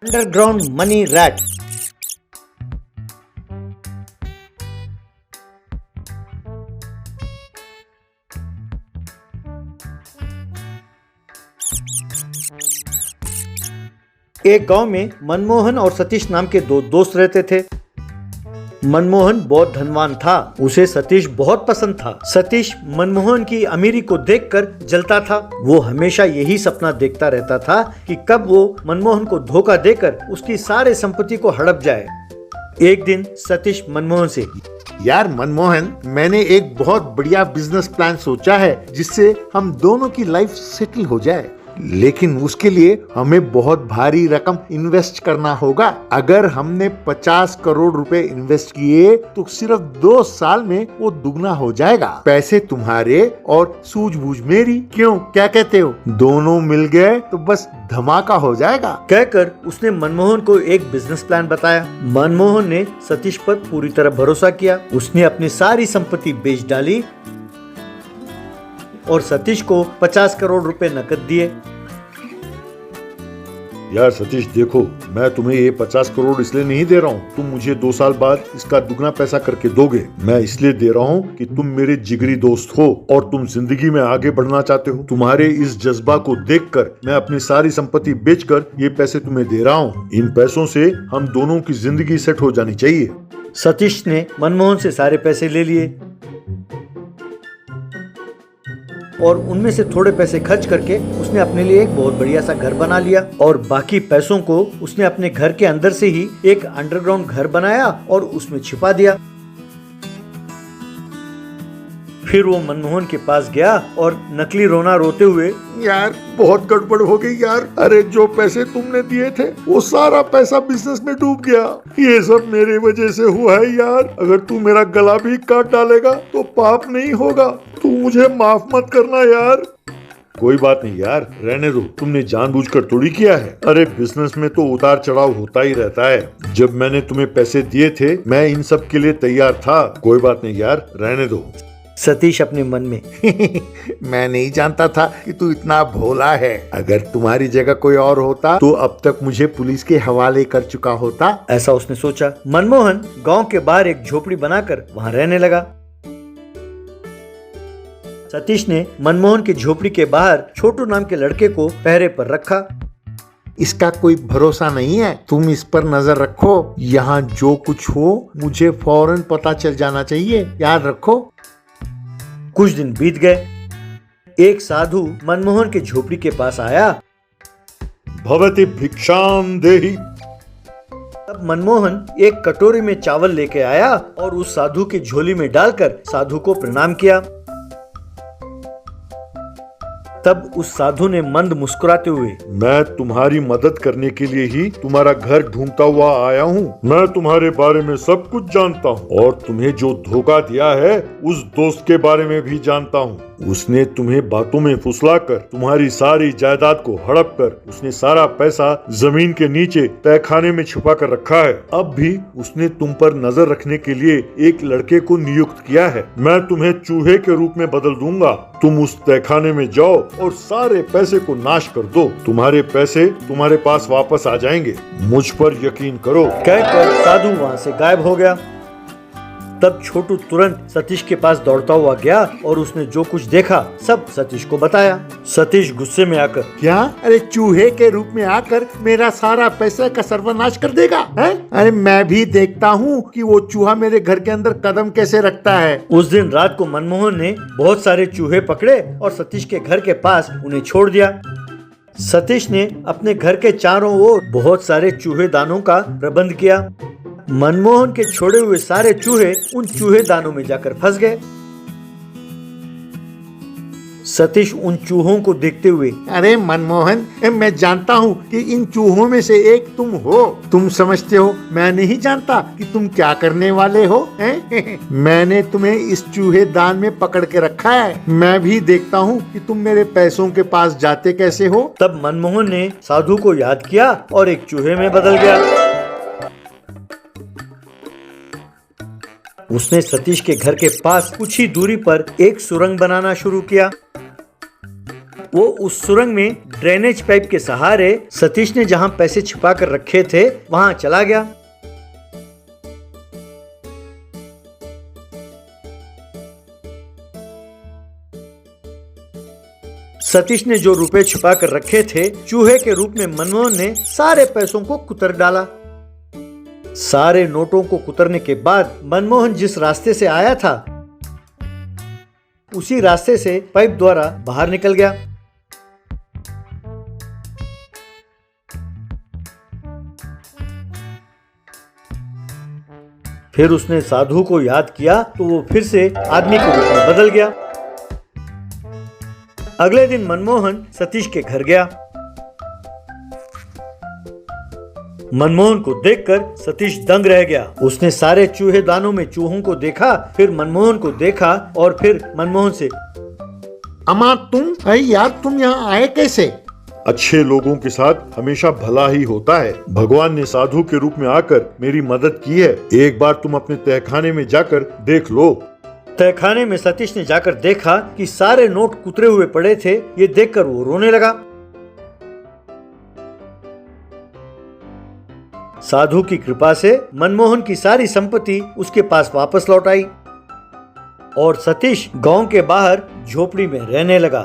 Underground money rat. एक गांव में मनमोहन और सतीश नाम के दो दोस्त रहते थे। मनमोहन बहुत धनवान था, उसे सतीश बहुत पसंद था। सतीश मनमोहन की अमीरी को देखकर जलता था। वो हमेशा यही सपना देखता रहता था कि कब वो मनमोहन को धोखा देकर उसकी सारी संपत्ति को हड़प जाए। एक दिन सतीश मनमोहन से, यार मनमोहन, मैंने एक बहुत बढ़िया बिजनेस प्लान सोचा है जिससे हम दोनों की लाइफ सेटल हो जाए, लेकिन उसके लिए हमें बहुत भारी रकम इन्वेस्ट करना होगा। अगर हमने 50 करोड़ रुपए इन्वेस्ट किए तो सिर्फ 2 साल में वो दुगना हो जाएगा। पैसे तुम्हारे और सूझबूझ मेरी। क्यों, क्या कहते हो? दोनों मिल गए तो बस धमाका हो जाएगा। कहकर उसने मनमोहन को एक बिजनेस प्लान बताया। मनमोहन ने सतीश पर पूरी तरह भरोसा किया। उसने अपनी सारी संपत्ति बेच डाली और सतीश को 50 करोड़ रुपए नकद दिए। यार सतीश, देखो, मैं तुम्हें ये 50 करोड़ इसलिए नहीं दे रहा हूँ, तुम मुझे 2 साल बाद इसका दुगना पैसा करके दोगे। मैं इसलिए दे रहा हूँ कि तुम मेरे जिगरी दोस्त हो और तुम जिंदगी में आगे बढ़ना चाहते हो। तुम्हारे इस जज्बा को देखकर मैं अपनी सारी संपत्ति बेचकर ये पैसे तुम्हें दे रहा हूँ। इन पैसों से हम दोनों की जिंदगी सेट हो जानी चाहिए। सतीश ने मनमोहन से सारे पैसे ले लिए और उनमें से थोड़े पैसे खर्च करके उसने अपने लिए एक बहुत बढ़िया सा घर बना लिया और बाकी पैसों को उसने अपने घर के अंदर से ही एक अंडरग्राउंड घर बनाया और उसमें छिपा दिया। फिर वो मनमोहन के पास गया और नकली रोना रोते हुए, यार बहुत गड़बड़ हो गई यार। अरे जो पैसे तुमने दिए थे वो सारा पैसा बिजनेस में डूब गया। ये सब मेरे वजह से हुआ है यार। अगर तू मेरा गला भी काट डालेगा तो पाप नहीं होगा। तू मुझे माफ मत करना यार। कोई बात नहीं यार, रहने दो, तुमने जानबूझकर थोड़ी किया है। अरे बिजनेस में तो उतार चढ़ाव होता ही रहता है। जब मैंने तुम्हें पैसे दिए थे मैं इन सब के लिए तैयार था। कोई बात नहीं यार, रहने दो। सतीश अपने मन में, मैं नहीं जानता था कि तू इतना भोला है। अगर तुम्हारी जगह कोई और होता तो अब तक मुझे पुलिस के हवाले कर चुका होता, ऐसा उसने सोचा। मनमोहन गांव के बाहर एक झोपड़ी बनाकर वहां रहने लगा। सतीश ने मनमोहन की झोपड़ी के बाहर छोटू नाम के लड़के को पहरे पर रखा। इसका कोई भरोसा नहीं है, तुम इस पर नजर रखो। यहाँ जो कुछ हो मुझे फौरन पता चल जाना चाहिए, याद रखो। कुछ दिन बीत गए। एक साधु मनमोहन की झोपड़ी के पास आया। भवति भिक्षाम देहि। तब मनमोहन एक कटोरी में चावल लेके आया और उस साधु की झोली में डालकर साधु को प्रणाम किया। तब उस साधु ने मंद मुस्कुराते हुए, मैं तुम्हारी मदद करने के लिए ही तुम्हारा घर ढूंढता हुआ आया हूँ। मैं तुम्हारे बारे में सब कुछ जानता हूँ और तुम्हें जो धोखा दिया है उस दोस्त के बारे में भी जानता हूँ। उसने तुम्हें बातों में फुसलाकर तुम्हारी सारी जायदाद को हड़प कर उसने सारा पैसा जमीन के नीचे तहखाने में छुपा कर रखा है। अब भी उसने तुम पर नजर रखने के लिए एक लड़के को नियुक्त किया है। मैं तुम्हें चूहे के रूप में बदल दूंगा। तुम उस तहखाने में जाओ और सारे पैसे को नाश कर दो। तुम्हारे पैसे तुम्हारे पास वापस आ जाएंगे, मुझ पर यकीन करो। कहकर साधु वहां से गायब हो गया। तब छोटू तुरंत सतीश के पास दौड़ता हुआ गया और उसने जो कुछ देखा सब सतीश को बताया। सतीश गुस्से में आकर, क्या? अरे चूहे के रूप में आकर मेरा सारा पैसा का सर्वनाश कर देगा है? अरे मैं भी देखता हूँ कि वो चूहा मेरे घर के अंदर कदम कैसे रखता है। उस दिन रात को मनमोहन ने बहुत सारे चूहे पकड़े और सतीश के घर के पास उन्हें छोड़ दिया। सतीश ने अपने घर के चारों ओर बहुत सारे चूहेदानों का प्रबंध किया। मनमोहन के छोड़े हुए सारे चूहे उन चूहेदानों में जाकर फंस गए। सतीश उन चूहों को देखते हुए, अरे मनमोहन, मैं जानता हूँ कि इन चूहों में से एक तुम हो। तुम समझते हो मैं नहीं जानता कि तुम क्या करने वाले हो? मैंने तुम्हें इस चूहेदान में पकड़ के रखा है। मैं भी देखता हूँ कि तुम मेरे पैसों के पास जाते कैसे हो। तब मनमोहन ने साधु को याद किया और एक चूहे में बदल गया। उसने सतीश के घर के पास कुछ ही दूरी पर एक सुरंग बनाना शुरू किया। वो उस सुरंग में ड्रेनेज पाइप के सहारे सतीश ने जहां पैसे छिपा कर रखे थे वहां चला गया। सतीश ने जो रुपए छुपा कर रखे थे, चूहे के रूप में मनमोहन ने सारे पैसों को कुतर डाला। सारे नोटों को कुतरने के बाद मनमोहन जिस रास्ते से आया था उसी रास्ते से पाइप द्वारा बाहर निकल गया। फिर उसने साधु को याद किया तो वो फिर से आदमी के रूप में बदल गया। अगले दिन मनमोहन सतीश के घर गया। मनमोहन को देखकर सतीश दंग रह गया। उसने सारे चूहेदानों में चूहों को देखा, फिर मनमोहन को देखा और फिर मनमोहन से, अम्मा तुम, अरे यार तुम यहाँ आए कैसे? अच्छे लोगों के साथ हमेशा भला ही होता है। भगवान ने साधु के रूप में आकर मेरी मदद की है। एक बार तुम अपने तहखाने में जाकर देख लो। तहखाने में सतीश ने जाकर देखा कि सारे नोट कुतरे हुए पड़े थे। ये देखकर वो रोने लगा। साधु की कृपा से मनमोहन की सारी संपत्ति उसके पास वापस लौट आई और सतीश गांव के बाहर झोपड़ी में रहने लगा।